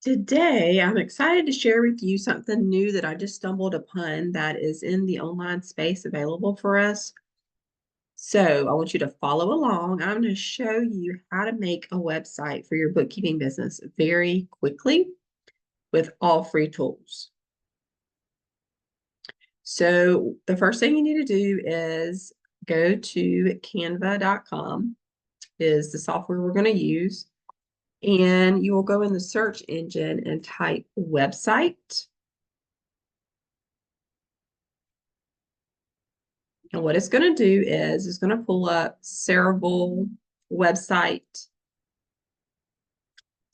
Today, I'm excited to share with you something new that I just stumbled upon that is in the online space available for us. So I want you to follow along. I'm going to show you how to make a website for your bookkeeping business very quickly with all free tools. So the first thing you need to do is go to canva.com is the software we're going to use. And you will go in the search engine and type website. And what it's going to do is it's going to pull up several website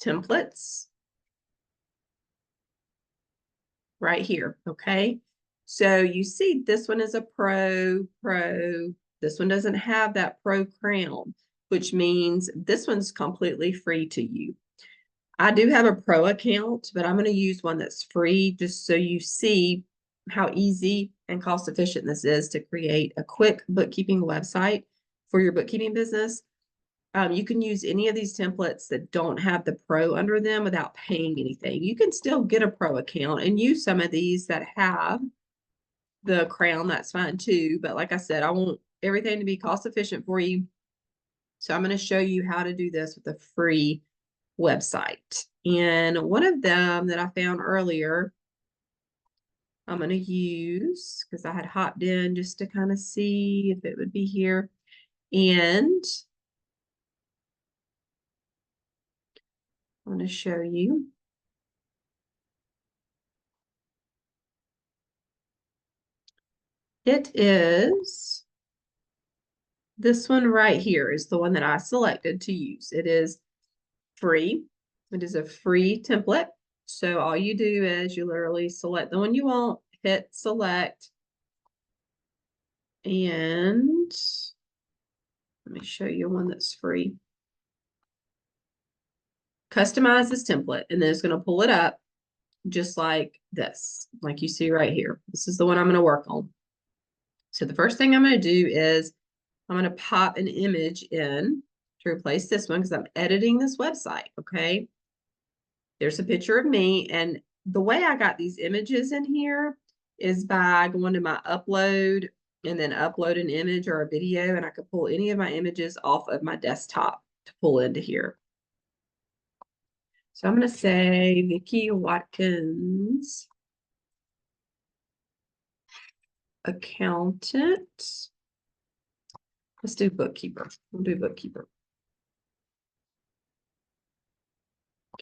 templates right here. Okay. So you see this one is a pro. This one doesn't have that pro crown, which means this one's completely free to you. I do have a pro account, but I'm going to use one that's free just so you see how easy and cost efficient this is to create a quick bookkeeping website for your bookkeeping business. You can use any of these templates that don't have the pro under them without paying anything. You can still get a pro account and use some of these that have the crown. That's fine too. But like I said, I want everything to be cost efficient for you. So I'm going to show you how to do this with a free website. And one of them that I found earlier, I'm going to use because I had hopped in just to kind of see if it would be here. And I'm going to show you. It is this one right here is the one that I selected to use. It is free. It is a free template. So all you do is you literally select the one you want, hit select, and let me show you one that's free. Customize this template, and then it's going to pull it up just like this, like you see right here. This is the one I'm going to work on. So the first thing I'm going to do is I'm going to pop an image in to replace this one because I'm editing this website, okay? There's a picture of me, and the way I got these images in here is by going to my upload and then upload an image or a video, and I could pull any of my images off of my desktop to pull into here. So I'm going to say Vicki Watkins, accountant. Let's do bookkeeper. We'll do bookkeeper.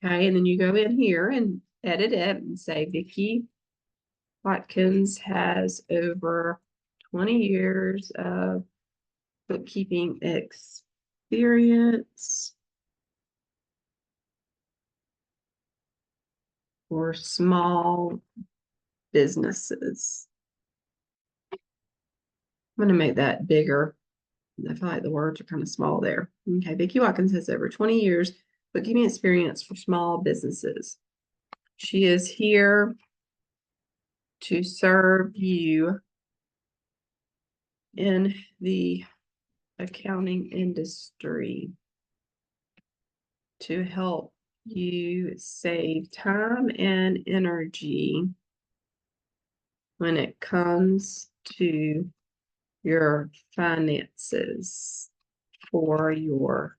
Okay, and then you go in here and edit it and say Vicki Watkins has over 20 years of bookkeeping experience for small businesses. I'm going to make that bigger. I feel like the words are kind of small there. Okay, Vicki Watkins has over 20 years bookkeeping experience for small businesses. She is here to serve you in the accounting industry to help you save time and energy when it comes to your finances for your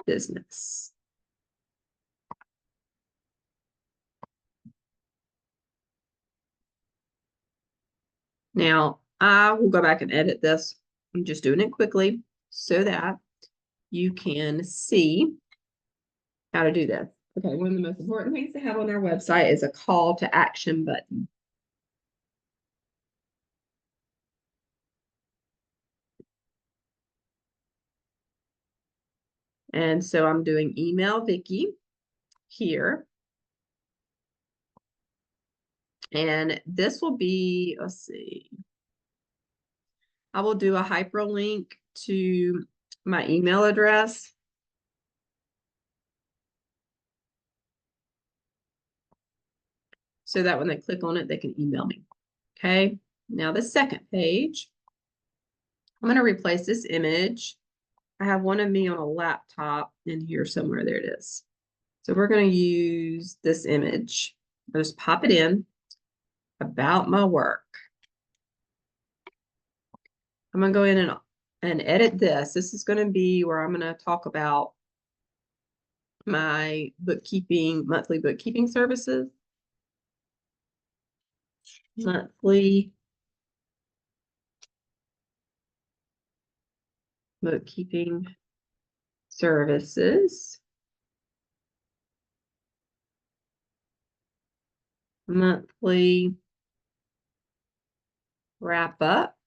business. Now, I will go back and edit this. I'm just doing it quickly so that you can see how to do this. Okay, one of the most important things to have on our website is a call to action button. And so I'm doing email Vicki here. And this will be, let's see, I will do a hyperlink to my email address. So that when they click on it, they can email me. Okay. Now the second page, I'm going to replace this image. I have one of me on a laptop in here somewhere. There it is. So we're going to use this image. I'll just pop it in, about my work. I'm going to go in and edit this. This is going to be where I'm going to talk about my monthly bookkeeping services. Monthly bookkeeping services. Monthly wrap up.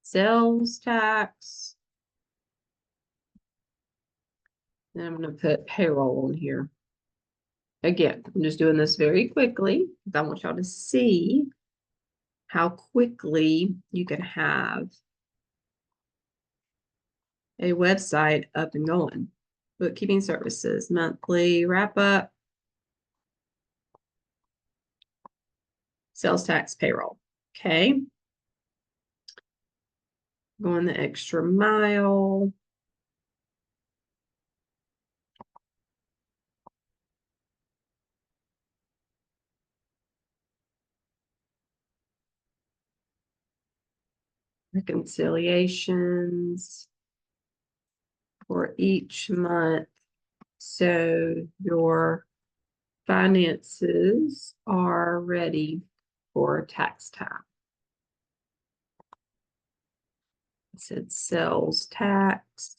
Sales tax. Then I'm going to put payroll on here. Again, I'm just doing this very quickly because I want y'all to see how quickly you can have a website up and going. Bookkeeping services, monthly wrap up, sales tax, payroll. Okay. Going the extra mile. Reconciliations for each month. So your finances are ready for tax time. It said sales tax,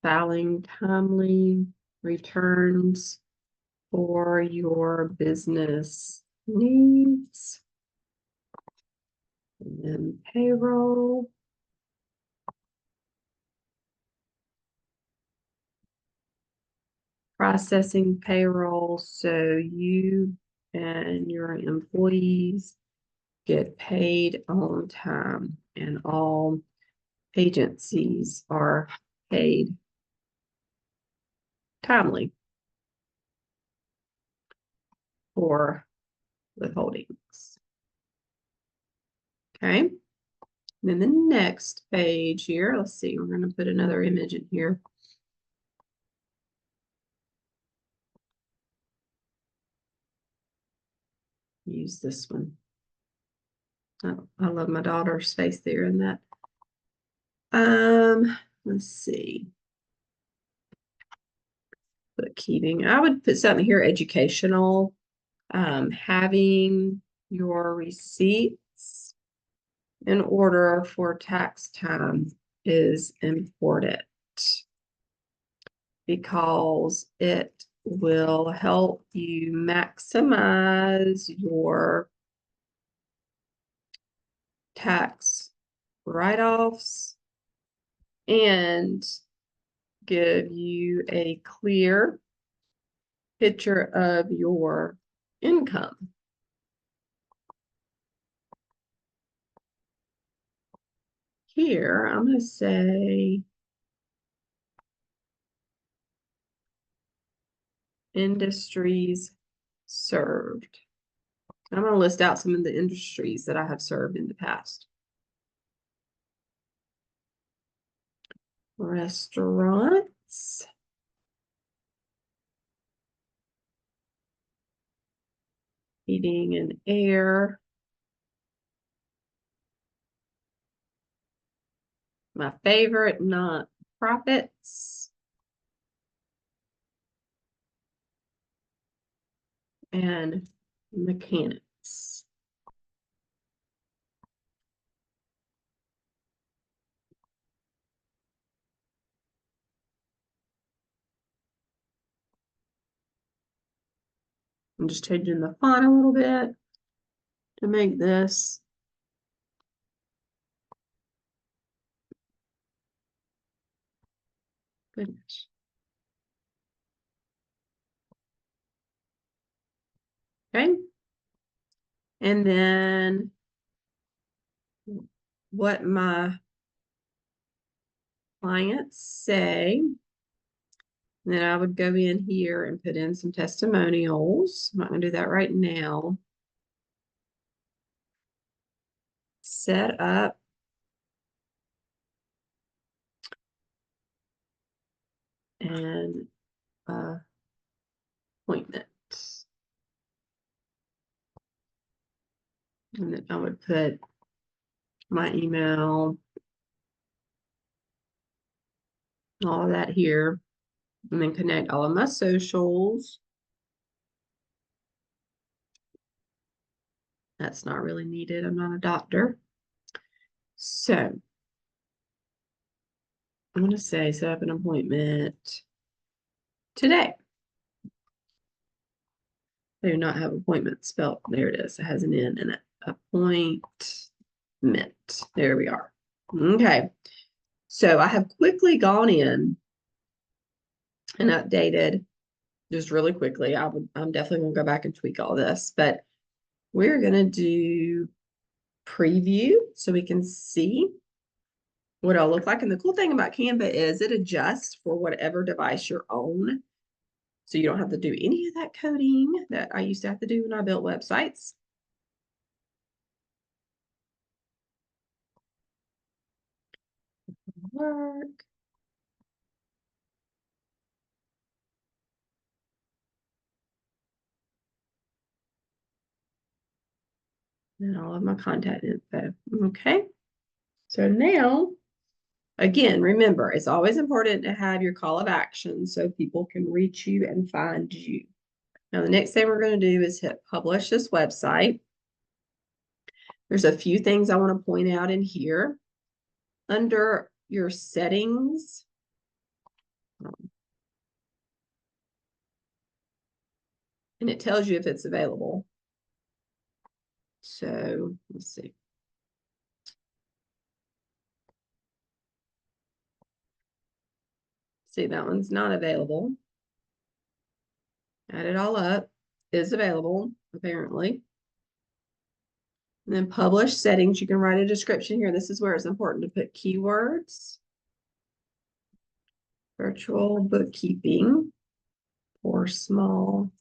filing timely returns for your business needs, and then payroll. Processing payroll so you and your employees get paid on time, and all agencies are paid timely for withholdings. Okay. And then the next page here, let's see, we're going to put another image in here. Use this one. Oh, I love my daughter's face there in that. Let's see. Bookkeeping. I would put something here, educational. Having your receipts in order for tax time is important because it will help you maximize your tax write-offs and give you a clear picture of your income. Here, I'm going to say industries served. I'm going to list out some of the industries that I have served in the past. Restaurants, heating and air, my favorite, non-profits, and mechanics. I'm just changing the font a little bit to make this goodness. Okay. And then what my clients say. And then I would go in here and put in some testimonials. I'm not going to do that right now. set up an appointment. And then I would put my email, all of that here, and then connect all of my socials. That's not really needed. I'm not a doctor. So I'm going to say set up an appointment today. I do not have appointment spelled. There it is. It has an N in it. Appointment. There we are. Okay. So I have quickly gone in and updated just really quickly. I'm definitely going to go back and tweak all this, but we're going to do preview so we can see what it'll look like. And the cool thing about Canva is it adjusts for whatever device you're on. So you don't have to do any of that coding that I used to have to do when I built websites. Work. And all of my contact info. Okay. So now, again, remember, it's always important to have your call of action so people can reach you and find you. Now, the next thing we're going to do is hit publish this website. There's a few things I want to point out in here. Under your settings, and it tells you if it's available. So let's see. See, that one's not available. Add it all up. Is available, apparently. And then publish settings. You can write a description here. This is where it's important to put keywords. Virtual bookkeeping for small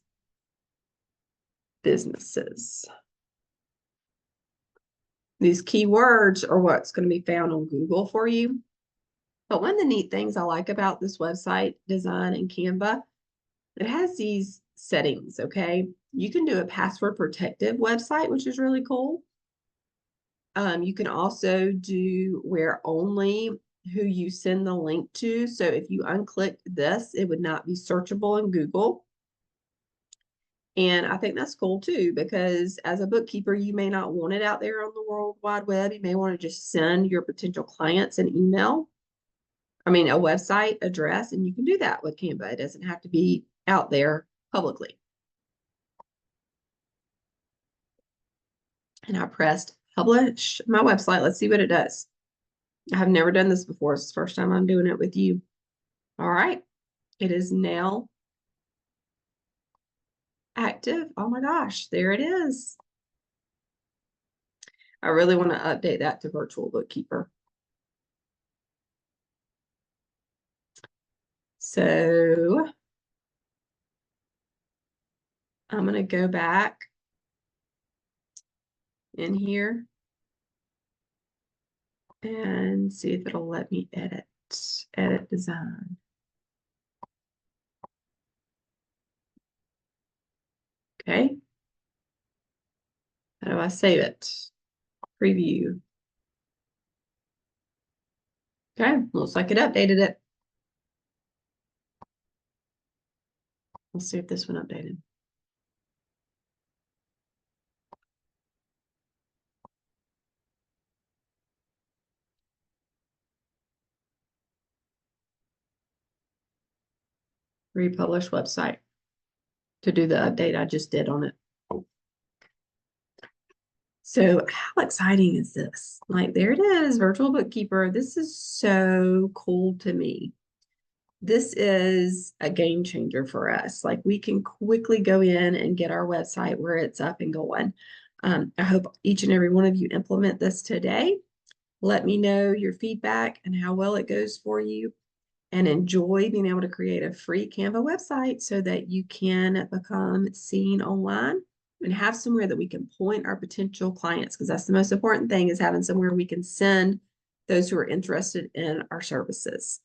businesses. These keywords are what's going to be found on Google for you. But one of the neat things I like about this website design in Canva, it has these settings, okay? You can do a password protective website, which is really cool. You can also do where only who you send the link to. So if you unclick this, it would not be searchable in Google. And I think that's cool too, because as a bookkeeper, you may not want it out there on the World Wide Web. You may want to just send your potential clients an email. I mean, a website address, and you can do that with Canva. It doesn't have to be out there publicly. And I pressed publish my website. Let's see what it does. I have never done this before. It's the first time I'm doing it with you. All right. It is now active. Oh my gosh, there it is. I really want to update that to Virtual Bookkeeper. So I'm going to go back in here and see if it'll let me edit design. Okay. How do I save it? Preview. Okay, looks like it updated it. Let's see if this one updated. Republish website to do the update I just did on it. So how exciting is this? Like, there it is, Virtual Bookkeeper. This is so cool to me. This is a game changer for us. Like, we can quickly go in and get our website where it's up and going. I hope each and every one of you implement this today. Let me know your feedback and how well it goes for you, and enjoy being able to create a free Canva website so that you can become seen online and have somewhere that we can point our potential clients, because that's the most important thing, is having somewhere we can send those who are interested in our services.